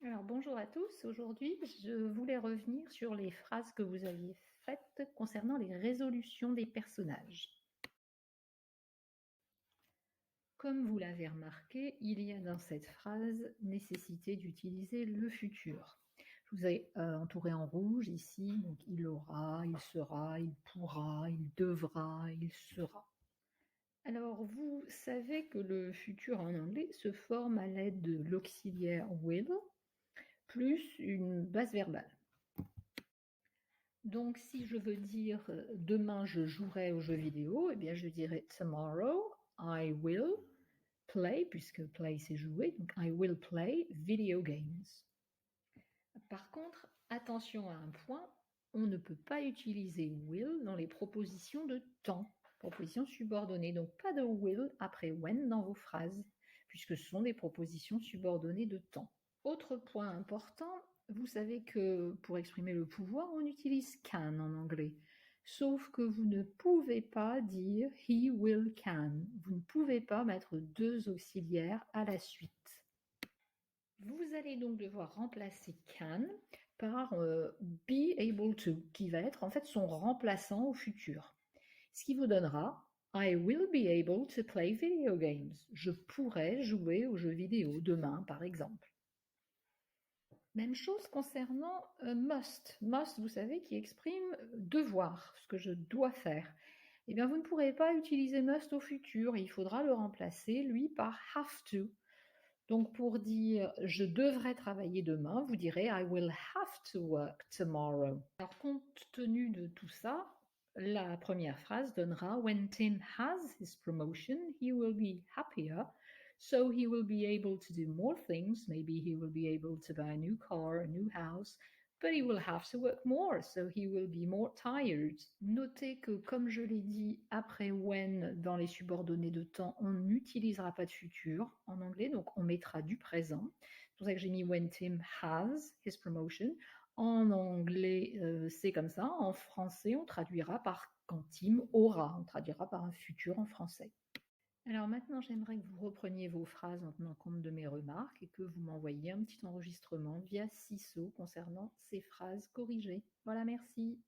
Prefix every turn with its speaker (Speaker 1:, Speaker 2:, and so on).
Speaker 1: Alors bonjour à tous, aujourd'hui je voulais revenir sur les phrases que vous aviez faites concernant les résolutions des personnages. Comme vous l'avez remarqué, il y a dans cette phrase nécessité d'utiliser le futur. Je vous ai entouré en rouge ici, donc il aura, il sera, il pourra, il devra, il sera. Alors vous savez que le futur en anglais se forme à l'aide de l'auxiliaire will plus une base verbale. Donc, si je veux dire demain je jouerai aux jeux vidéo, eh bien je dirais tomorrow I will play, puisque play c'est jouer, donc I will play video games. Par contre, attention à un point, on ne peut pas utiliser will dans les propositions de temps, propositions subordonnées, donc pas de will après when dans vos phrases, puisque ce sont des propositions subordonnées de temps. Autre point important, vous savez que pour exprimer le pouvoir, on utilise can en anglais. Sauf que vous ne pouvez pas dire he will can. Vous ne pouvez pas mettre deux auxiliaires à la suite. Vous allez donc devoir remplacer can par be able to, qui va être en fait son remplaçant au futur. Ce qui vous donnera I will be able to play video games. Je pourrai jouer aux jeux vidéo demain, par exemple. Même chose concernant must. Must, vous savez, qui exprime devoir, ce que je dois faire. Eh bien, vous ne pourrez pas utiliser must au futur. Il faudra le remplacer, lui, par have to. Donc, pour dire je devrais travailler demain, vous direz I will have to work tomorrow. Alors, compte tenu de tout ça, la première phrase donnera When Tim has his promotion, he will be happier. So he will be able to do more things. Maybe he will be able to buy a new car, a new house, but he will have to work more, so he will be more tired. Notez que, comme je l'ai dit, après when dans les subordonnées de temps, on n'utilisera pas de futur en anglais, donc on mettra du présent. C'est pour ça que j'ai mis when Tim has his promotion. En anglais, c'est comme ça. En français, on traduira par quand Tim aura. On traduira par un futur en français. Alors maintenant, j'aimerais que vous repreniez vos phrases en tenant compte de mes remarques et que vous m'envoyiez un petit enregistrement via Ciso concernant ces phrases corrigées. Voilà, merci.